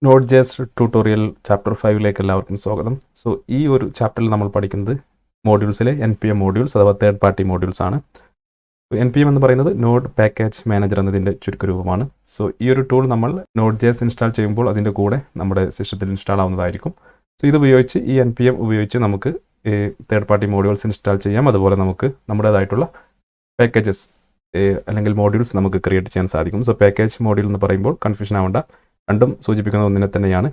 Node.js tutorial chapter 5ലേക്ക് എല്ലാവർക്കും സ്വാഗതം. So ഈ ഒരു ചാപ്റ്ററിൽ നമ്മൾ പഠിക്കുന്നത് മോഡ്യൂൾസിലെ NPM മോഡ്യൂൾസ് അഥവാ തേർഡ് പാർട്ടി മോഡ്യൂൾസ് ആണ്. NPM എന്ന് പറയുന്നത് നോഡ് പാക്കേജ് മാനേജർ എന്നതിൻ്റെ ചുരുക്കരൂപമാണ്. സോ ഈ ഒരു ടൂൾ നമ്മൾ Node.js ഇൻസ്റ്റാൾ ചെയ്യുമ്പോൾ അതിൻ്റെ കൂടെ നമ്മുടെ സിസ്റ്റത്തിൽ ഇൻസ്റ്റാൾ ആവുന്നതായിരിക്കും. സോ ഇത് ഉപയോഗിച്ച് ഈ NPM ഉപയോഗിച്ച് നമുക്ക് തേർഡ് പാർട്ടി മോഡ്യൂൾസ് ഇൻസ്റ്റാൾ ചെയ്യാം. അതുപോലെ നമുക്ക് നമ്മുടേതായിട്ടുള്ള പാക്കേജസ് അല്ലെങ്കിൽ മോഡ്യൂൾസ് നമുക്ക് ക്രിയേറ്റ് ചെയ്യാൻ സാധിക്കും. സോ പാക്കേജ് മോഡ്യൂൾ എന്ന് പറയുമ്പോൾ കൺഫ്യൂഷൻ ആവേണ്ട, രണ്ടും സൂചിപ്പിക്കുന്ന ഒന്നിനെ തന്നെയാണ്.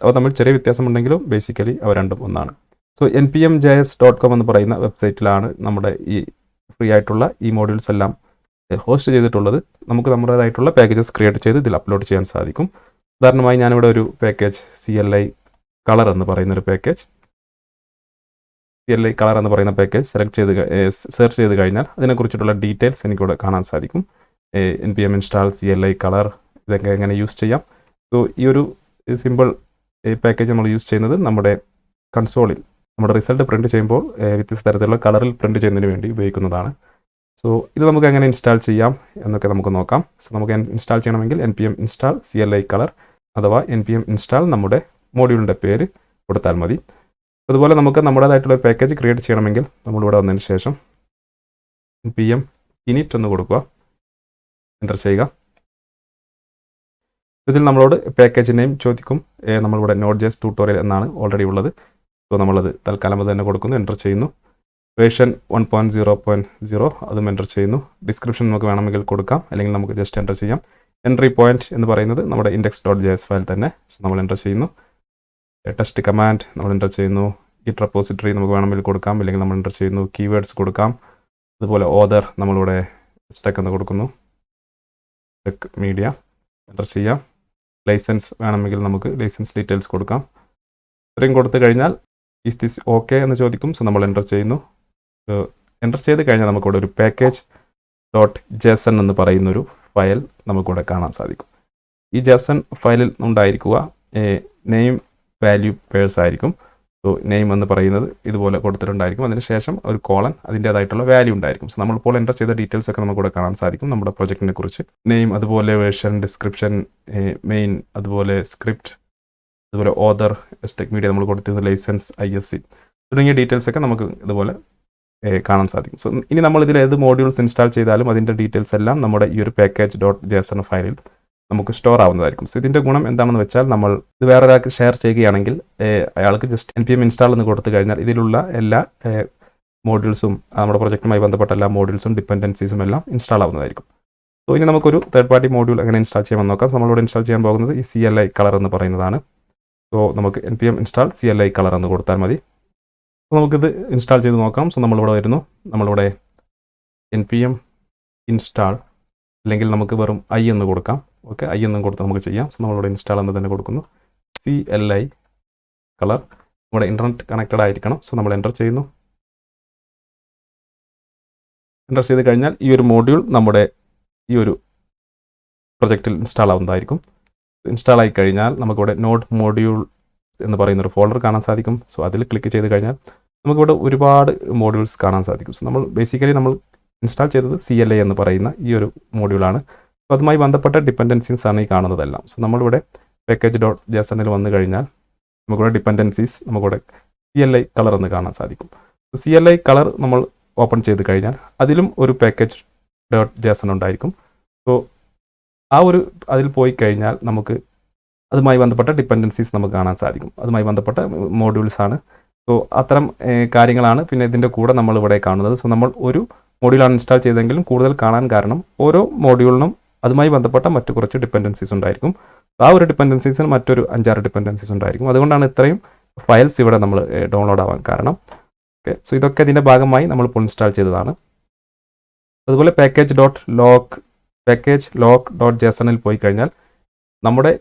അവ തമ്മിൽ ചെറിയ വ്യത്യാസമുണ്ടെങ്കിലും ബേസിക്കലി അവ രണ്ടും ഒന്നാണ്. സോ npmjs.com എന്ന് പറയുന്ന വെബ്സൈറ്റിലാണ് നമ്മുടെ ഈ ഫ്രീ ആയിട്ടുള്ള ഈ മോഡ്യൂൾസ് എല്ലാം ഹോസ്റ്റ് ചെയ്തിട്ടുള്ളത്. നമുക്ക് നമ്മുടേതായിട്ടുള്ള പാക്കേജസ് ക്രിയേറ്റ് ചെയ്ത് ഇതിൽ അപ്ലോഡ് ചെയ്യാൻ സാധിക്കും. ഉദാഹരണമായി ഞാനിവിടെ ഒരു പാക്കേജ് CLI കളർ എന്ന് പറയുന്നൊരു പാക്കേജ് സെർച്ച് ചെയ്ത് കഴിഞ്ഞാൽ അതിനെക്കുറിച്ചിട്ടുള്ള ഡീറ്റെയിൽസ് എനിക്കിവിടെ കാണാൻ സാധിക്കും. npm ഇൻസ്റ്റാൾ CLI കളർ ഇതൊക്കെ എങ്ങനെ യൂസ് ചെയ്യാം. സോ ഈ ഒരു സിമ്പിൾ പാക്കേജ് നമ്മൾ യൂസ് ചെയ്യുന്നത് നമ്മുടെ കൺസോളിൽ നമ്മുടെ റിസൾട്ട് പ്രിൻറ്റ് ചെയ്യുമ്പോൾ വ്യത്യസ്ത തരത്തിലുള്ള കളറിൽ പ്രിൻറ്റ് ചെയ്യുന്നതിന് വേണ്ടി ഉപയോഗിക്കുന്നതാണ്. സോ ഇത് നമുക്ക് എങ്ങനെ ഇൻസ്റ്റാൾ ചെയ്യാം എന്നൊക്കെ നമുക്ക് നോക്കാം. സോ നമുക്ക് ഇൻസ്റ്റാൾ ചെയ്യണമെങ്കിൽ npm ഇൻസ്റ്റാൾ CLI കളർ അഥവാ npm ഇൻസ്റ്റാൾ നമ്മുടെ മോഡ്യൂളിൻ്റെ പേര് കൊടുത്താൽ മതി. അതുപോലെ നമുക്ക് നമ്മുടേതായിട്ടുള്ള ഒരു പാക്കേജ് ക്രിയേറ്റ് ചെയ്യണമെങ്കിൽ നമ്മളിവിടെ വന്നതിന് ശേഷം npm init എന്ന് കൊടുക്കുക, എൻ്റർ ചെയ്യുക. ഇതിൽ നമ്മളോട് പാക്കേജ് നെയിം ചോദിക്കും. നമ്മളിവിടെ Node.js ട്യൂട്ടോറിയൽ എന്നാണ് ഓൾറെഡി ഉള്ളത്. സോ നമ്മളത് തൽക്കാലം അത് തന്നെ കൊടുക്കുന്നു, എൻ്റർ ചെയ്യുന്നു. വേർഷൻ 1.0.0 അതും എൻ്റർ ചെയ്യുന്നു. ഡിസ്ക്രിപ്ഷൻ നമുക്ക് വേണമെങ്കിൽ കൊടുക്കാം, അല്ലെങ്കിൽ നമുക്ക് ജസ്റ്റ് എൻ്റർ ചെയ്യാം. എൻട്രി പോയിന്റ് എന്ന് പറയുന്നത് നമ്മുടെ index.js ഫയൽ തന്നെ. സോ നമ്മൾ എൻ്റർ ചെയ്യുന്നു. ടെസ്റ്റ് കമാൻഡ് നമ്മൾ എൻ്റർ ചെയ്യുന്നു. ഗിറ്റ് റെപ്പോസിറ്ററി നമുക്ക് വേണമെങ്കിൽ കൊടുക്കാം, അല്ലെങ്കിൽ നമ്മൾ എൻ്റർ ചെയ്യുന്നു. കീവേഡ്സ് കൊടുക്കാം. അതുപോലെ ഓദർ നമ്മളിവിടെ ടെക് എന്ന് കൊടുക്കുന്നു, ടെക് മീഡിയ എൻ്റർ ചെയ്യാം. ലൈസൻസ് വേണമെങ്കിൽ നമുക്ക് ലൈസൻസ് ഡീറ്റെയിൽസ് കൊടുക്കാം. ഇത്രയും കൊടുത്തു കഴിഞ്ഞാൽ ഈസ് ദിസ് ഓക്കെ എന്ന് ചോദിക്കും. സോ നമ്മൾ എൻ്റർ ചെയ്യുന്നു. എൻ്റർ ചെയ്ത് കഴിഞ്ഞാൽ നമുക്കിവിടെ ഒരു package.json എന്ന് പറയുന്നൊരു ഫയൽ നമുക്കിവിടെ കാണാൻ സാധിക്കും. ഈ JSON ഫയലിൽ ഉണ്ടായിരിക്കുക നെയിം വാല്യൂ പേഴ്സ് ആയിരിക്കും. സോ നെയിം എന്ന് പറയുന്നത് ഇതുപോലെ കൊടുത്തിട്ടുണ്ടായിരിക്കും. അതിനുശേഷം ഒരു കോളൻ, അതിൻ്റേതായിട്ടുള്ള വാല്യൂ ഉണ്ടായിരിക്കും. സോ നമ്മളിപ്പോൾ എൻ്റർ ചെയ്ത ഡീറ്റെയിൽസ് ഒക്കെ നമുക്കിവിടെ കാണാൻ സാധിക്കും. നമ്മുടെ പ്രൊജക്റ്റിനെ കുറിച്ച് നെയിം, അതുപോലെ വേർഷൻ, ഡിസ്ക്രിപ്ഷൻ, മെയിൻ, അതുപോലെ സ്ക്രിപ്റ്റ്, അതുപോലെ ഓദർ, ടെക് മീഡിയ നമ്മൾ കൊടുത്തിരുന്ന ലൈസൻസ്, ISC തുടങ്ങിയ ഡീറ്റെയിൽസ് ഒക്കെ നമുക്ക് ഇതുപോലെ കാണാൻ സാധിക്കും. സോ ഇനി നമ്മൾ ഇതിൽ ഏത് മോഡ്യൂൾസ് ഇൻസ്റ്റാൾ ചെയ്താലും അതിൻ്റെ ഡീറ്റെയിൽസ് എല്ലാം നമ്മുടെ ഈ ഒരു package.json ഫയലിൽ നമുക്ക് സ്റ്റോർ ആവുന്നതായിരിക്കും. സോ ഇതിൻ്റെ ഗുണം എന്താണെന്ന് വെച്ചാൽ, നമ്മൾ ഇത് വേറെ ഒരാൾക്ക് ഷെയർ ചെയ്യുകയാണെങ്കിൽ അയാൾക്ക് ജസ്റ്റ് npm ഇൻസ്റ്റാൾ എന്ന് കൊടുത്തു കഴിഞ്ഞാൽ ഇതിലുള്ള എല്ലാ മോഡ്യൂൾസും നമ്മുടെ പ്രൊജക്റ്റുമായി ബന്ധപ്പെട്ട എല്ലാ മോഡ്യൂൾസും ഡിപ്പെൻഡൻസീസും എല്ലാം ഇൻസ്റ്റാൾ ആവുന്നതായിരിക്കും. സോ ഇനി നമുക്കൊരു തേർഡ് പാർട്ടി മോഡ്യൂൾ എങ്ങനെ ഇൻസ്റ്റാൾ ചെയ്യാമെന്ന് നോക്കാം. നമ്മളിവിടെ ഇൻസ്റ്റാൾ ചെയ്യാൻ പോകുന്നത് ഈ CLI കളർ എന്ന് പറയുന്നതാണ്. സോ നമുക്ക് npm ഇൻസ്റ്റാൾ CLI കളർ എന്ന് കൊടുത്താൽ മതി. സോ നമുക്കിത് ഇൻസ്റ്റാൾ ചെയ്ത് നോക്കാം. സോ നമ്മളിവിടെ വരുന്നു. നമ്മളിവിടെ npm ഇൻസ്റ്റാൾ, അല്ലെങ്കിൽ നമുക്ക് വെറും I എന്ന് കൊടുക്കാം. ഓക്കെ, I എന്നും കൊടുത്ത് നമുക്ക് ചെയ്യാം. സോ നമ്മളിവിടെ ഇൻസ്റ്റാൾ എന്ന് തന്നെ കൊടുക്കുന്നു. CLI കളർ നമ്മുടെ ഇൻ്റർനെറ്റ് കണക്റ്റഡ് ആയിരിക്കണം. സോ നമ്മൾ എൻ്റർ ചെയ്യുന്നു. എൻ്റർ ചെയ്ത് കഴിഞ്ഞാൽ ഈ ഒരു മോഡ്യൂൾ നമ്മുടെ ഈ ഒരു പ്രൊജക്റ്റിൽ ഇൻസ്റ്റാൾ ആവുന്നതായിരിക്കും. ഇൻസ്റ്റാൾ ആയി കഴിഞ്ഞാൽ നമുക്കിവിടെ നോഡ് മോഡ്യൂൾ എന്ന് പറയുന്നൊരു ഫോൾഡർ കാണാൻ സാധിക്കും. സോ അതിൽ ക്ലിക്ക് ചെയ്ത് കഴിഞ്ഞാൽ നമുക്കിവിടെ ഒരുപാട് മോഡ്യൂൾസ് കാണാൻ സാധിക്കും. സോ നമ്മൾ ഇൻസ്റ്റാൾ ചെയ്തത് CLI എന്ന് പറയുന്ന ഈ ഒരു മോഡ്യൂളാണ്. സോ അതുമായി ബന്ധപ്പെട്ട ഡിപ്പെൻഡൻസീസ് ആണ് ഈ കാണുന്നതെല്ലാം. സോ നമ്മളിവിടെ package.jsonൽ വന്നു കഴിഞ്ഞാൽ നമുക്കിവിടെ ഡിപ്പെൻഡൻസീസ്, നമുക്കിവിടെ CLI കളർ എന്ന് കാണാൻ സാധിക്കും. സോ CLI കളർ നമ്മൾ ഓപ്പൺ ചെയ്ത് കഴിഞ്ഞാൽ അതിലും ഒരു package.json ഉണ്ടായിരിക്കും. സോ അതിൽ പോയി കഴിഞ്ഞാൽ നമുക്ക് അതുമായി ബന്ധപ്പെട്ട ഡിപ്പെൻഡൻസീസ് നമുക്ക് കാണാൻ സാധിക്കും. അതുമായി ബന്ധപ്പെട്ട മോഡ്യൂൾസ് ആണ്. സോ അത്തരം കാര്യങ്ങളാണ് പിന്നെ ഇതിൻ്റെ കൂടെ നമ്മളിവിടെ കാണുന്നത്. സോ നമ്മൾ ഒരു മോഡ്യൂളാണ് ഇൻസ്റ്റാൾ ചെയ്തെങ്കിലും കൂടുതൽ കാണാൻ കാരണം ഓരോ മോഡ്യൂളിനും അതുമായി ബന്ധപ്പെട്ട മറ്റു കുറച്ച് ഡിപ്പെൻഡൻസീസ് ഉണ്ടായിരിക്കും. ആ ഒരു ഡിപ്പെൻഡൻസീസിന് മറ്റൊരു 5-6 ഡിപ്പെൻഡൻസീസ് ഉണ്ടായിരിക്കും. അതുകൊണ്ടാണ് ഇത്രയും ഫയൽസ് ഇവിടെ നമ്മൾ ഡൗൺലോഡ് ആവാൻ കാരണം. ഓക്കെ, സോ ഇതൊക്കെ ഇതിൻ്റെ ഭാഗമായി നമ്മളിപ്പോൾ ഇൻസ്റ്റാൾ ചെയ്തതാണ്. അതുപോലെ package.lock.jsonൽ പോയി കഴിഞ്ഞാൽ നമ്മുടെ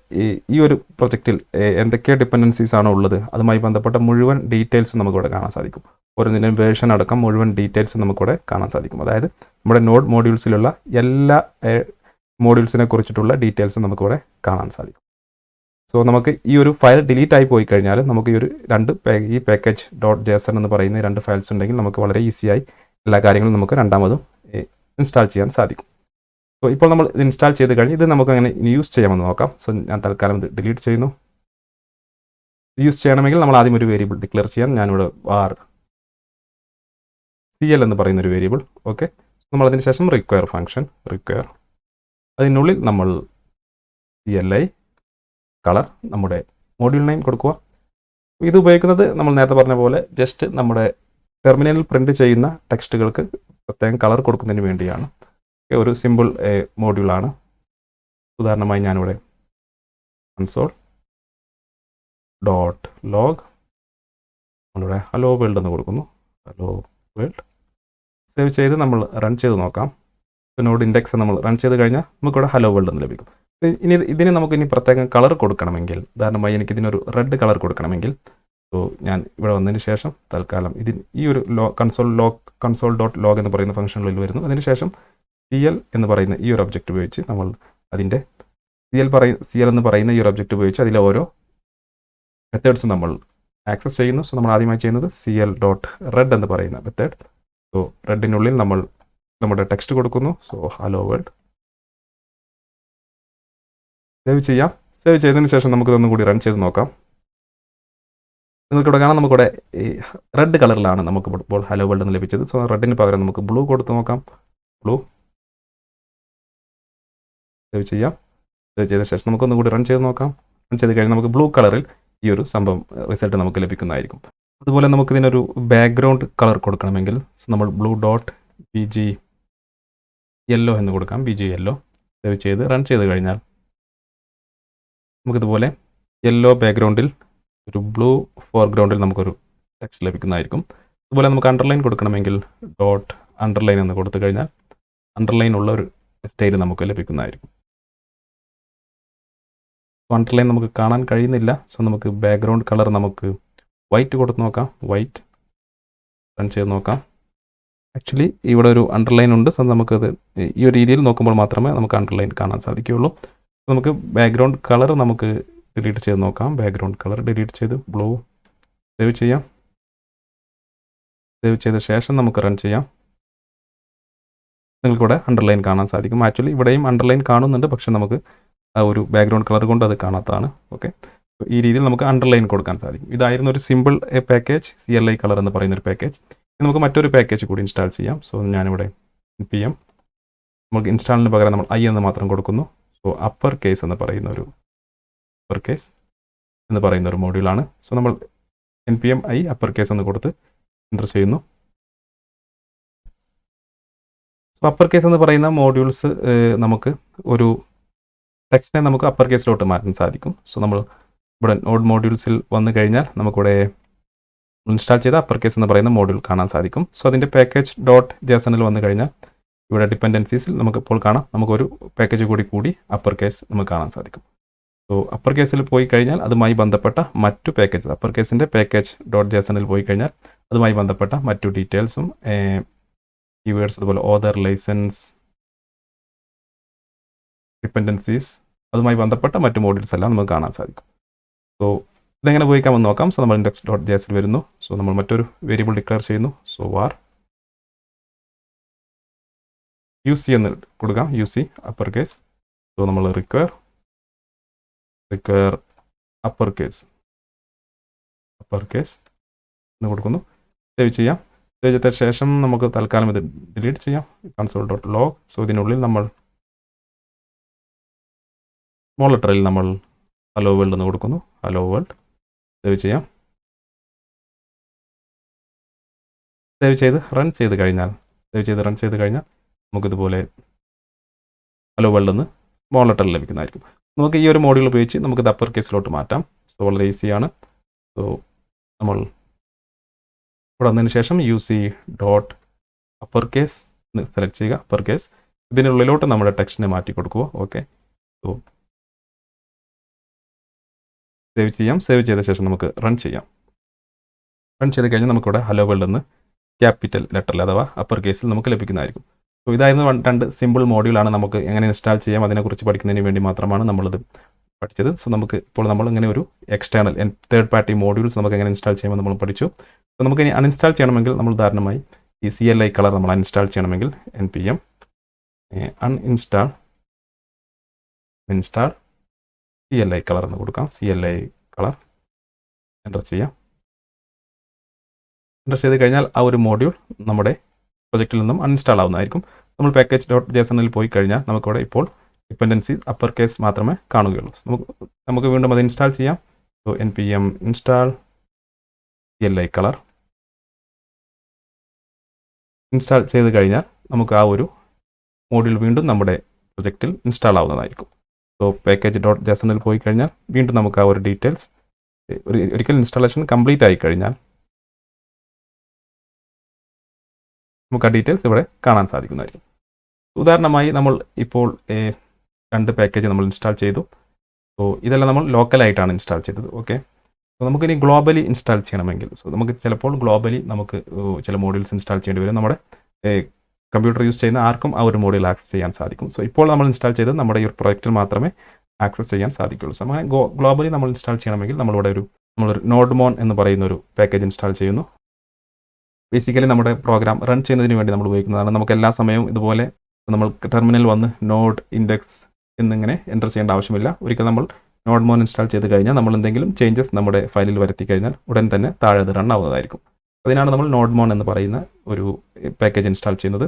ഈ ഒരു പ്രൊജക്റ്റിൽ എന്തൊക്കെ ഡിപ്പെൻഡൻസീസ് ആണോ ഉള്ളത് അതുമായി ബന്ധപ്പെട്ട മുഴുവൻ ഡീറ്റെയിൽസും നമുക്കിവിടെ കാണാൻ സാധിക്കും. ഓരോന്നിൻ്റെയും വേർഷൻ അടക്കം മുഴുവൻ ഡീറ്റെയിൽസും നമുക്കിവിടെ കാണാൻ സാധിക്കും. അതായത് നമ്മുടെ നോഡ് മോഡ്യൂൾസിലുള്ള എല്ലാ മോഡ്യൂൾസിനെ കുറിച്ചിട്ടുള്ള ഡീറ്റെയിൽസും നമുക്കിവിടെ കാണാൻ സാധിക്കും. സോ നമുക്ക് ഈ ഒരു ഫയൽ ഡിലീറ്റ് ആയി പോയി കഴിഞ്ഞാൽ നമുക്ക് ഈ package.json എന്ന് പറയുന്ന 2 ഫയൽസ് ഉണ്ടെങ്കിൽ നമുക്ക് വളരെ ഈസിയായി എല്ലാ കാര്യങ്ങളും നമുക്ക് രണ്ടാമതും ഇൻസ്റ്റാൾ ചെയ്യാൻ സാധിക്കും. സോ ഇപ്പോൾ നമ്മൾ ഇത് ഇൻസ്റ്റാൾ ചെയ്ത് കഴിഞ്ഞ് ഇത് നമുക്ക് അങ്ങനെ യൂസ് ചെയ്യാമെന്ന് നോക്കാം. സോ ഞാൻ തൽക്കാലം ഇത് ഡിലീറ്റ് ചെയ്യുന്നു. യൂസ് ചെയ്യണമെങ്കിൽ നമ്മൾ ആദ്യം ഒരു വേരിയബിൾ ഡിക്ലെയർ ചെയ്യാൻ ഞാനിവിടെ var cl എന്ന് പറയുന്ന ഒരു വേരിയബിൾ. ഓക്കെ, നമ്മൾ അതിന് ശേഷം റിക്വയർ ഫംഗ്ഷൻ റിക്വയർ, അതിനുള്ളിൽ നമ്മൾ CLI കളർ നമ്മുടെ മോഡ്യൂൾ നെയിം കൊടുക്കുക. ഇത് ഉപയോഗിക്കുന്നത് നമ്മൾ നേരത്തെ പറഞ്ഞ പോലെ ജസ്റ്റ് നമ്മുടെ ടെർമിനലിൽ പ്രിന്റ് ചെയ്യുന്ന ടെക്സ്റ്റുകൾക്ക് പ്രത്യേകം കളർ കൊടുക്കുന്നതിന് വേണ്ടിയാണ്. ഒരു സിമ്പിൾ മോഡ്യൂളാണ്. ഉദാഹരണമായി ഞാനിവിടെ console.log നമ്മളിവിടെ ഹലോ വേൾഡ് എന്ന് കൊടുക്കുന്നു. ഹലോ വേൾഡ് സേവ് ചെയ്ത് നമ്മൾ റൺ ചെയ്ത് നോക്കാം. നോഡ് ഇൻഡെക്സ് നമ്മൾ റൺ ചെയ്ത് കഴിഞ്ഞാൽ നമുക്കിവിടെ ഹലോ വേൾഡ് എന്ന് ലഭിക്കും. ഇനി ഇതിന് നമുക്കിനി പ്രത്യേകം കളർ കൊടുക്കണമെങ്കിൽ, ഉദാഹരണമായി എനിക്ക് ഇതിനൊരു റെഡ് കളർ കൊടുക്കണമെങ്കിൽ, സോ ഞാൻ ഇവിടെ വന്നതിന് ശേഷം തൽക്കാലം ഈ ഒരു console.log എന്ന് പറയുന്ന ഫംഗ്ഷനിൽ വരുന്നു. അതിനുശേഷം CL എന്ന് പറയുന്ന ഈ ഒരു ഒബ്ജക്റ്റ് ഉപയോഗിച്ച് നമ്മൾ അതിൻ്റെ CL എന്ന് പറയുന്ന ഈ ഒരു ഒബ്ജക്റ്റ് ഉപയോഗിച്ച് അതിലെ ഓരോ മെത്തേഡ്സും നമ്മൾ ആക്സസ് ചെയ്യുന്നു. സോ നമ്മൾ ആദ്യമായി ചെയ്യുന്നത് CL.red എന്ന് പറയുന്ന മെത്തേഡ്. സോ റെഡിനുള്ളിൽ നമ്മൾ നമ്മുടെ ടെക്സ്റ്റ് കൊടുക്കുന്നു. സോ ഹലോ വേൾഡ് സേവ് ചെയ്യാം. സേവ് ചെയ്തതിന് ശേഷം നമുക്കിതൊന്നും കൂടി റൺ ചെയ്ത് നോക്കാം. നിങ്ങൾക്കിവിടെ കാണാം, നമുക്കിവിടെ ഈ റെഡ് കളറിലാണ് നമുക്ക് ഇപ്പോൾ ഹലോ വേൾഡ് എന്ന് ലഭിച്ചത്. സോ റെഡിന് പകരം നമുക്ക് ബ്ലൂ കൊടുത്ത് നോക്കാം. ബ്ലൂ സേവ് ചെയ്യാം. സേവ് ചെയ്ത ശേഷം നമുക്കൊന്നും കൂടി റൺ ചെയ്ത് നോക്കാം. റൺ ചെയ്ത് കഴിഞ്ഞാൽ നമുക്ക് ബ്ലൂ കളറിൽ ഈ ഒരു സംഭവം റിസൾട്ട് നമുക്ക് ലഭിക്കുന്നതായിരിക്കും. അതുപോലെ നമുക്കിതിനൊരു ബാക്ക്ഗ്രൗണ്ട് കളർ കൊടുക്കണമെങ്കിൽ നമ്മൾ blue.bg യെല്ലോ എന്ന് കൊടുക്കാം. bg യെല്ലോ സേവ് ചെയ്ത് റൺ ചെയ്ത് കഴിഞ്ഞാൽ നമുക്കിതുപോലെ യെല്ലോ ബാക്ക്ഗ്രൗണ്ടിൽ ഒരു ബ്ലൂ ഫോർഗ്രൗണ്ടിൽ നമുക്കൊരു ടെക്സ്റ്റ് ലഭിക്കുന്നതായിരിക്കും. അതുപോലെ നമുക്ക് അണ്ടർലൈൻ കൊടുക്കണമെങ്കിൽ .underline എന്ന് കൊടുത്തു കഴിഞ്ഞാൽ അണ്ടർലൈൻ ഉള്ള ഒരു സ്റ്റൈൽ നമുക്ക് ലഭിക്കുന്നതായിരിക്കും. അണ്ടർലൈൻ നമുക്ക് കാണാൻ കഴിയുന്നില്ല. സോ നമുക്ക് ബാക്ക്ഗ്രൗണ്ട് കളർ നമുക്ക് വൈറ്റ് കൊടുത്ത് നോക്കാം. വൈറ്റ് റൺ ചെയ്ത് നോക്കാം. ആക്ച്വലി ഇവിടെ ഒരു അണ്ടർലൈൻ ഉണ്ട്. സോ നമുക്കത് ഈ ഒരു രീതിയിൽ നോക്കുമ്പോൾ മാത്രമേ നമുക്ക് അണ്ടർലൈൻ കാണാൻ സാധിക്കുകയുള്ളൂ. നമുക്ക് ബാക്ക്ഗ്രൗണ്ട് കളർ നമുക്ക് ഡിലീറ്റ് ചെയ്ത് നോക്കാം. ബാക്ക്ഗ്രൗണ്ട് കളർ ഡിലീറ്റ് ചെയ്ത് ബ്ലൂ സേവ് ചെയ്യാം. സേവ് ചെയ്ത ശേഷം നമുക്ക് റൺ ചെയ്യാം. നിങ്ങൾക്കിവിടെ അണ്ടർലൈൻ കാണാൻ സാധിക്കും. ആക്ച്വലി ഇവിടെയും അണ്ടർലൈൻ കാണുന്നുണ്ട്, പക്ഷെ നമുക്ക് ആ ഒരു ബാക്ക്ഗ്രൗണ്ട് കളർ കൊണ്ട് അത് കാണാത്തതാണ്. ഓക്കെ, ഈ രീതിയിൽ നമുക്ക് അണ്ടർലൈൻ കൊടുക്കാൻ സാധിക്കും. ഇതായിരുന്നു ഒരു സിമ്പിൾ പാക്കേജ്, CLI കളർ എന്ന് പറയുന്ന ഒരു പാക്കേജ്. നമുക്ക് മറ്റൊരു പാക്കേജ് കൂടി ഇൻസ്റ്റാൾ ചെയ്യാം. സോ ഞാനിവിടെ NPM നമുക്ക് ഇൻസ്റ്റാളിന് പകരം നമ്മൾ I എന്ന് മാത്രം കൊടുക്കുന്നു. സോ അപ്പർ കേസ് എന്ന് പറയുന്ന ഒരു മോഡ്യൂളാണ്. സോ നമ്മൾ NPM I അപ്പർ കേസ് എന്ന് കൊടുത്ത് എൻ്റർ ചെയ്യുന്നു. സോ അപ്പർ കേസ് എന്ന് പറയുന്ന മോഡ്യൂൾസ് നമുക്ക് ഒരു ടെക്സ്റ്റിനെ നമുക്ക് അപ്പർ കേസിലോട്ട് മാറ്റാൻ സാധിക്കും. സോ നമ്മൾ ഇവിടെ നോഡ് മോഡ്യൂൾസിൽ വന്നു കഴിഞ്ഞാൽ നമുക്കിവിടെ ഇൻസ്റ്റാൾ ചെയ്ത അപ്പർ കേസ് എന്ന് പറയുന്ന മോഡ്യൂൾ കാണാൻ സാധിക്കും. സോ അതിൻ്റെ പാക്കേജ് .jsonൽ വന്നു കഴിഞ്ഞാൽ ഇവിടെ ഡിപ്പെൻഡൻസീസിൽ നമുക്കിപ്പോൾ കാണാം, നമുക്കൊരു പാക്കേജ് കൂടി അപ്പർ കേസ് നമുക്ക് കാണാൻ സാധിക്കും. സോ അപ്പർ കേസിൽ പോയി കഴിഞ്ഞാൽ അതുമായി ബന്ധപ്പെട്ട മറ്റു പാക്കേജ്, അപ്പർ കേസിൻ്റെ പാക്കേജ് .jsonൽ പോയി കഴിഞ്ഞാൽ അതുമായി ബന്ധപ്പെട്ട മറ്റു ഡീറ്റെയിൽസും കീവേഡ്സ്, അതുപോലെ ഓതർ, ലൈസൻസ്, ഡിപ്പെൻഡൻസീസ്, അതുമായി ബന്ധപ്പെട്ട മറ്റു മോഡ്യൂൾസ് എല്ലാം നമുക്ക് കാണാൻ സാധിക്കും. സോ ഇതെങ്ങനെ ഉപയോഗിക്കാമെന്ന് നോക്കാം. സോ നമ്മൾ index.jsൽ വരുന്നു. സോ നമ്മൾ മറ്റൊരു വേരിയബിൾ ഡിക്ലെയർ ചെയ്യുന്നു. സോ var UC എന്ന് കൊടുക്കാം. UC upper case. സോ നമ്മൾ റിക്വയർ അപ്പർ കേസ് എന്ന് കൊടുക്കുന്നു. സേവ് ചെയ്യാം. സേവ് ചെയ്ത ശേഷം നമുക്ക് തൽക്കാലം ഇത് ഡിലീറ്റ് ചെയ്യാം. console.log. സോ ഇതിനുള്ളിൽ നമ്മൾ സ്മോൾ ലെറ്ററിൽ നമ്മൾ ഹലോ വേൾഡ് എന്ന് കൊടുക്കുന്നു. ഹലോ വേൾഡ് സേവ് ചെയ്യാം. സേവ് ചെയ്ത് റൺ ചെയ്ത് കഴിഞ്ഞാൽ നമുക്കിതുപോലെ ഹലോ വേൾഡ് എന്ന് സ്മോൾ ലെറ്ററിൽ ലഭിക്കുന്നതായിരിക്കും. നമുക്ക് ഈ ഒരു മോഡ്യൂൾ ഉപയോഗിച്ച് നമുക്കിത് അപ്പർ കേസിലോട്ട് മാറ്റാം. സോ വളരെ ഈസിയാണ്. സോ നമ്മൾ ഇവിടെ വന്നതിന് ശേഷം UC.അപ്പർ കേസ് സെലക്ട് ചെയ്യുക. അപ്പർ കേസ് ഇതിനുള്ളിലോട്ട് നമ്മുടെ ടെക്സ്റ്റിനെ മാറ്റി കൊടുക്കുക. ഓക്കെ, സോ സേവ് ചെയ്യാം. സേവ് ചെയ്ത ശേഷം നമുക്ക് റൺ ചെയ്യാം. റൺ ചെയ്ത് കഴിഞ്ഞാൽ നമുക്കിവിടെ ഹലോ വേൾഡ് എന്ന് ക്യാപിറ്റൽ ലെറ്ററിൽ അഥവാ അപ്പർ കേസിൽ നമുക്ക് ലഭിക്കുന്നതായിരിക്കും. സോ ഇതായിരുന്നു രണ്ട് സിമ്പിൾ മോഡ്യൂളാണ്. നമുക്ക് എങ്ങനെ ഇൻസ്റ്റാൾ ചെയ്യാം അതിനെക്കുറിച്ച് പഠിക്കുന്നതിന് വേണ്ടി മാത്രമാണ് നമ്മളിത് പഠിച്ചത്. സോ നമുക്ക് ഇപ്പോൾ നമ്മൾ ഇങ്ങനെ ഒരു എക്സ്റ്റേണൽ തേർഡ് പാർട്ടി മോഡ്യൂൾസ് നമുക്ക് എങ്ങനെ ഇൻസ്റ്റാൾ ചെയ്യാമെന്ന് നമ്മൾ പഠിച്ചു. സോ നമുക്ക് ഇനി അൺഇൻസ്റ്റാൾ ചെയ്യണമെങ്കിൽ നമ്മൾ ഉദാഹരണമായി ഈ CLI കളർ നമ്മൾ അൺഇൻസ്റ്റാൾ ചെയ്യണമെങ്കിൽ NPM uninstall install CLI colour എന്ന് കൊടുക്കാം. CLI കളർ എൻ്റർ ചെയ്യാം. എൻ്റർ ചെയ്ത് കഴിഞ്ഞാൽ ആ ഒരു മോഡ്യൂൾ നമ്മുടെ പ്രൊജക്റ്റിൽ നിന്നും അൺഇൻസ്റ്റാൾ ആവുന്നതായിരിക്കും. നമ്മൾ package.jsonൽ പോയി കഴിഞ്ഞാൽ നമുക്കിവിടെ ഇപ്പോൾ ഡിപ്പെൻഡൻസി അപ്പർ കേസ് മാത്രമേ കാണുകയുള്ളൂ. നമുക്ക് വീണ്ടും അത് ഇൻസ്റ്റാൾ ചെയ്യാം. So npm install CLI colour install ചെയ്ത് കഴിഞ്ഞാൽ നമുക്ക് ആ ഒരു മോഡ്യൂൾ വീണ്ടും നമ്മുടെ പ്രൊജക്റ്റിൽ ഇൻസ്റ്റാൾ ആവുന്നതായിരിക്കും. സോ package.jsonൽ പോയി കഴിഞ്ഞാൽ വീണ്ടും നമുക്ക് ആ ഒരു ഡീറ്റെയിൽസ് ഒരിക്കൽ ഇൻസ്റ്റാളേഷൻ കംപ്ലീറ്റ് ആയി കഴിഞ്ഞാൽ നമുക്ക് ആ ഡീറ്റെയിൽസ് ഇവിടെ കാണാൻ സാധിക്കുന്നതായിരിക്കും. ഉദാഹരണമായി നമ്മൾ ഇപ്പോൾ 2 പാക്കേജ് നമ്മൾ ഇൻസ്റ്റാൾ ചെയ്തു. സോ ഇതെല്ലാം നമ്മൾ ലോക്കലായിട്ടാണ് ഇൻസ്റ്റാൾ ചെയ്തത്. ഓക്കെ, സോ നമുക്കിനി ഗ്ലോബലി ഇൻസ്റ്റാൾ ചെയ്യണമെങ്കിൽ നമുക്ക് ചിലപ്പോൾ ഗ്ലോബലി നമുക്ക് ചില മോഡ്യൂൾസ് ഇൻസ്റ്റാൾ ചെയ്യേണ്ടി വരും. നമ്മുടെ കമ്പ്യൂട്ടർ യൂസ് ചെയ്യുന്ന ആർക്കും ആ ഒരു മോഡ്യൂൾ ആക്സസ് ചെയ്യാൻ സാധിക്കും. സോ ഇപ്പോൾ നമ്മൾ ഇൻസ്റ്റാൾ ചെയ്തത് നമ്മുടെ ഈ ഒരു പ്രൊജക്റ്റിൽ മാത്രമേ ആക്സസ് ചെയ്യാൻ സാധിക്കുള്ളൂ. സോ അങ്ങനെ ഗ്ലോബലി നമ്മൾ ഇൻസ്റ്റാൾ ചെയ്യണമെങ്കിൽ നമ്മളൊരു നോഡ്മോൺ എന്ന് പറയുന്ന ഒരു പാക്കേജ് ഇൻസ്റ്റാൾ ചെയ്യുന്നു. ബേസിക്കലി നമ്മുടെ പ്രോഗ്രാം റൺ ചെയ്യുന്നതിന് വേണ്ടി നമ്മൾ ഉപയോഗിക്കുന്നതാണ്. നമുക്ക് എല്ലാ സമയവും ഇതുപോലെ നമ്മൾ ടെർമിനൽ വന്ന് നോഡ് ഇൻഡെക്സ് എന്നിങ്ങനെ എൻ്റർ ചെയ്യേണ്ട ആവശ്യമില്ല. ഒരിക്കൽ നമ്മൾ നോഡ്മോൺ ഇൻസ്റ്റാൾ ചെയ്ത് കഴിഞ്ഞാൽ നമ്മൾ എന്തെങ്കിലും ചേഞ്ചസ് നമ്മുടെ ഫയലിൽ വരുത്തി കഴിഞ്ഞാൽ ഉടൻ തന്നെ താഴെ അത് റൺ ആവുന്നതായിരിക്കും. അതിനാണ് നമ്മൾ നോഡ്മോൺ എന്ന് പറയുന്ന ഒരു പാക്കേജ് ഇൻസ്റ്റാൾ ചെയ്യുന്നത്.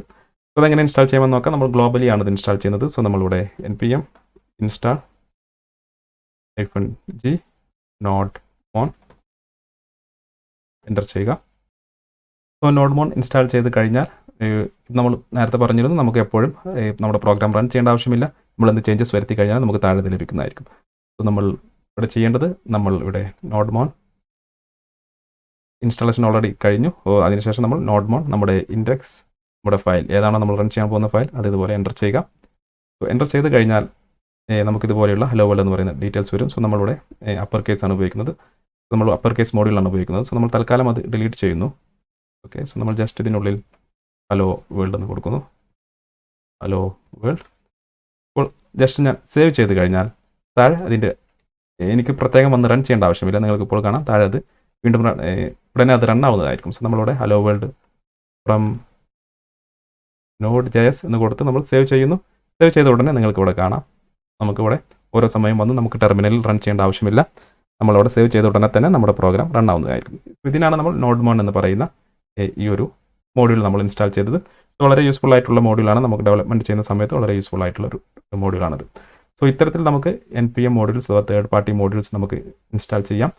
സോ അതെങ്ങനെ ഇൻസ്റ്റാൾ ചെയ്യാമെന്ന് നോക്കാം. നമ്മൾ ഗ്ലോബലി ആണ് ഇത് ഇൻസ്റ്റാൾ ചെയ്യുന്നത്. സോ നമ്മളിവിടെ npm install -g നോഡ്മോൺ എൻ്റർ ചെയ്യുക. സോ നോഡ്മോൺ ഇൻസ്റ്റാൾ ചെയ്ത് കഴിഞ്ഞാൽ നമ്മൾ നേരത്തെ പറഞ്ഞിരുന്നു നമുക്ക് എപ്പോഴും നമ്മുടെ പ്രോഗ്രാം റൺ ചെയ്യേണ്ട ആവശ്യമില്ല. നമ്മൾ എന്ത് ചേഞ്ചസ് വരുത്തി കഴിഞ്ഞാൽ നമുക്ക് താഴെ ലഭിക്കുന്നതായിരിക്കും. സോ നമ്മൾ ഇവിടെ ചെയ്യേണ്ടത് നമ്മൾ ഇവിടെ നോഡ്മോൺ ഇൻസ്റ്റാളേഷൻ ഓൾറെഡി കഴിഞ്ഞു. അതിനുശേഷം നമ്മൾ നോഡ്മോൺ നമ്മുടെ ഇൻഡെക്സ് നമ്മുടെ ഫയൽ ഏതാണോ നമ്മൾ റൺ ചെയ്യാൻ പോകുന്ന ഫയൽ അത് ഇതുപോലെ എൻ്റർ ചെയ്യുക. സോ എൻ്റർ ചെയ്ത് കഴിഞ്ഞാൽ നമുക്കിതുപോലെയുള്ള ഹലോ വേൾഡ് എന്ന് പറയുന്ന ഡീറ്റെയിൽസ് വരും. സോ നമ്മളിവിടെ അപ്പർ കേസ് ആണ് ഉപയോഗിക്കുന്നത്. നമ്മൾ അപ്പർ കേസ് മോഡ്യൂളാണ് ഉപയോഗിക്കുന്നത്. സോ നമ്മൾ തൽക്കാലം അത് ഡിലീറ്റ് ചെയ്യുന്നു. ഓക്കെ, സോ നമ്മൾ ജസ്റ്റ് ഇതിനുള്ളിൽ ഹലോ വേൾഡ് എന്ന് കൊടുക്കുന്നു. Hello world. ഇപ്പോൾ ജസ്റ്റ് ഞാൻ സേവ് ചെയ്ത് കഴിഞ്ഞാൽ താഴെ അതിൻ്റെ എനിക്ക് പ്രത്യേകം വന്ന് റൺ ചെയ്യേണ്ട ആവശ്യമില്ല. നിങ്ങൾക്ക് ഇപ്പോൾ കാണാം താഴെ അത് വീണ്ടും ഉടനെ അത് റൺ ആവുന്നതായിരിക്കും. സോ നമ്മളിവിടെ ഹലോ വേൾഡ് ഫ്രം Node.js എന്ന് കൊടുത്ത് നമ്മൾ സേവ് ചെയ്യുന്നു. സേവ് ചെയ്ത ഉടനെ നിങ്ങൾക്ക് ഇവിടെ കാണാം നമുക്കിവിടെ ഓരോ സമയം വന്ന് നമുക്ക് ടെർമിനലിൽ റൺ ചെയ്യേണ്ട ആവശ്യമില്ല. നമ്മളവിടെ സേവ് ചെയ്ത ഉടനെ തന്നെ നമ്മുടെ പ്രോഗ്രാം റൺ ആവുന്നതായിരിക്കും. ഇതിനാണ് നമ്മൾ നോഡ്മോൺ എന്ന് പറയുന്ന ഈ ഒരു മോഡ്യൂൾ നമ്മൾ ഇൻസ്റ്റാൾ ചെയ്തത്. വളരെ യൂസ്ഫുൾ ആയിട്ടുള്ള മോഡ്യൂളാണ്. നമുക്ക് ഡെവലപ്മെൻറ്റ് ചെയ്യുന്ന സമയത്ത് വളരെ യൂസ്ഫുൾ ആയിട്ടുള്ള ഒരു മോഡ്യൂളാണത്. സോ ഇത്തരത്തിൽ നമുക്ക് NPM modules third party modules നമുക്ക് ഇൻസ്റ്റാൾ ചെയ്യാം.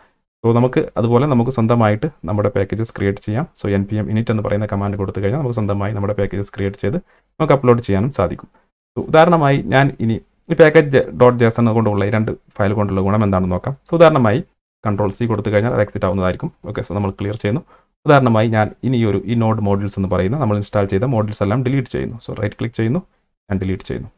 സോ നമുക്ക് അതുപോലെ നമുക്ക് സ്വന്തമായിട്ട് നമ്മുടെ പാക്കേജസ് ക്രിയേറ്റ് ചെയ്യാം. സോ npm init എന്ന് പറയുന്ന കമാൻഡ് കൊടുത്തു കഴിഞ്ഞാൽ നമുക്ക് സ്വന്തമായി നമ്മുടെ പാക്കേജസ് ക്രിയേറ്റ് ചെയ്ത് നമുക്ക് അപ്ലോഡ് ചെയ്യാനും സാധിക്കും. സോ ഉദാഹരണമായി ഞാൻ ഇനി ഈ package.json കൊണ്ടുള്ള ഈ 2 ഫയൽ കൊണ്ടുള്ള ഗുണം എന്താണെന്ന് നോക്കാം. സോ ഉദാഹരണമായി Ctrl+C കൊടുത്തു കഴിഞ്ഞാൽ അത് എക്സിറ്റ് ആവുന്നതായിരിക്കും. ഓക്കെ, സോ നമ്മൾ ക്ലിയർ ചെയ്യുന്നു. ഉദാഹരണമായി ഞാൻ ഇനി ഈ നോഡ് മോഡ്യൂൾസ് എന്ന് പറയുന്ന നമ്മൾ ഇൻസ്റ്റാൾ ചെയ്ത മോഡ്യൂൾസ് എല്ലാം ഡിലീറ്റ് ചെയ്യുന്നു. സോ റൈറ്റ് ക്ലിക്ക് ചെയ്യുന്നു, ഞാൻ ഡിലീറ്റ് ചെയ്യുന്നു.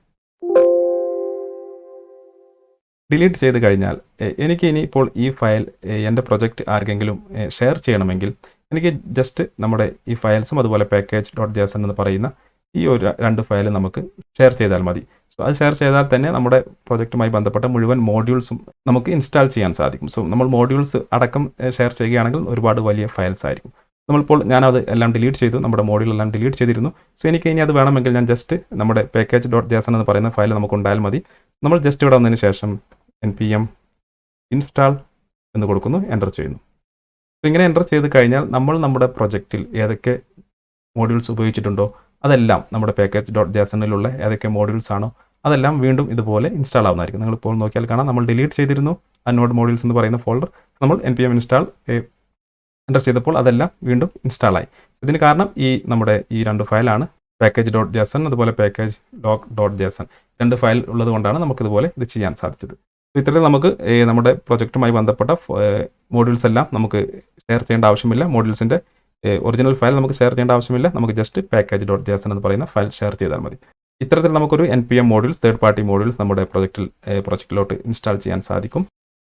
ഡിലീറ്റ് ചെയ്ത് കഴിഞ്ഞാൽ എനിക്ക് ഇനിയിപ്പോൾ ഈ ഫയൽ എൻ്റെ പ്രൊജക്റ്റ് ആർക്കെങ്കിലും ഷെയർ ചെയ്യണമെങ്കിൽ എനിക്ക് ജസ്റ്റ് നമ്മുടെ ഈ ഫയൽസും അതുപോലെ package.json എന്ന് പറയുന്ന ഈ ഒരു 2 ഫയൽ നമുക്ക് ഷെയർ ചെയ്താൽ മതി. സോ അത് ഷെയർ ചെയ്താൽ തന്നെ നമ്മുടെ പ്രൊജക്റ്റുമായി ബന്ധപ്പെട്ട മുഴുവൻ മോഡ്യൂൾസും നമുക്ക് ഇൻസ്റ്റാൾ ചെയ്യാൻ സാധിക്കും. സോ നമ്മൾ മോഡ്യൂൾസ് അടക്കം ഷെയർ ചെയ്യുകയാണെങ്കിൽ ഒരുപാട് വലിയ ഫയൽസ് ആയിരിക്കും. നമ്മളിപ്പോൾ ഞാനത് എല്ലാം ഡിലീറ്റ് ചെയ്തു, നമ്മുടെ മോഡ്യൂൾ എല്ലാം ഡിലീറ്റ് ചെയ്തിരുന്നു. സോ എനിക്ക് ഇനി അത് വേണമെങ്കിൽ ഞാൻ ജസ്റ്റ് നമ്മുടെ package.json എന്ന് പറയുന്ന ഫയൽ നമുക്ക് ഉണ്ടായാൽ മതി. നമ്മൾ ജസ്റ്റ് ഇവിടെ വന്നതിന് ശേഷം npm install എന്ന് കൊടുക്കുന്നു, എൻ്റർ ചെയ്യുന്നു. സോ ഇങ്ങനെ എൻ്റർ ചെയ്ത് കഴിഞ്ഞാൽ നമ്മൾ നമ്മുടെ പ്രൊജക്റ്റിൽ ഏതൊക്കെ മോഡ്യൂൾസ് ഉപയോഗിച്ചിട്ടുണ്ടോ അതെല്ലാം നമ്മുടെ package.jsonലുള്ള ഏതൊക്കെ മോഡ്യൂൾസ് ആണോ അതെല്ലാം വീണ്ടും ഇതുപോലെ ഇൻസ്റ്റാൾ ആവുന്നതായിരിക്കും. നിങ്ങളിപ്പോൾ നോക്കിയാൽ കാണാം നമ്മൾ ഡിലീറ്റ് ചെയ്തിരുന്നു ആ നോഡ് മോഡ്യൂൾസ് എന്ന് പറയുന്ന ഫോൾഡർ. നമ്മൾ npm install എൻ്റർ ചെയ്തപ്പോൾ അതെല്ലാം വീണ്ടും ഇൻസ്റ്റാൾ ആയി. ഇതിന് കാരണം നമ്മുടെ ഈ 2 ഫയലാണ് package.json അതുപോലെ package.json 2 ഫയൽ ഉള്ളത് കൊണ്ടാണ് നമുക്കിതുപോലെ ഇത് ചെയ്യാൻ സാധിച്ചത്. ഇത്തരത്തിൽ നമുക്ക് നമ്മുടെ പ്രൊജക്റ്റുമായി ബന്ധപ്പെട്ട മോഡ്യൂൾസ് എല്ലാം നമുക്ക് ഷെയർ ചെയ്യേണ്ട ആവശ്യമില്ല. മോഡ്യൂൾസിൻ്റെ ഒറിജിനൽ ഫയൽ നമുക്ക് ഷെയർ ചെയ്യേണ്ട ആവശ്യമില്ല. നമുക്ക് ജസ്റ്റ് package.json എന്ന് പറയുന്ന ഫയൽ ഷെയർ ചെയ്താൽ മതി. ഇത്തരത്തിൽ നമുക്കൊരു npm modules third party modules നമ്മുടെ പ്രൊജക്റ്റിലോട്ട് ഇൻസ്റ്റാൾ ചെയ്യാൻ സാധിക്കും.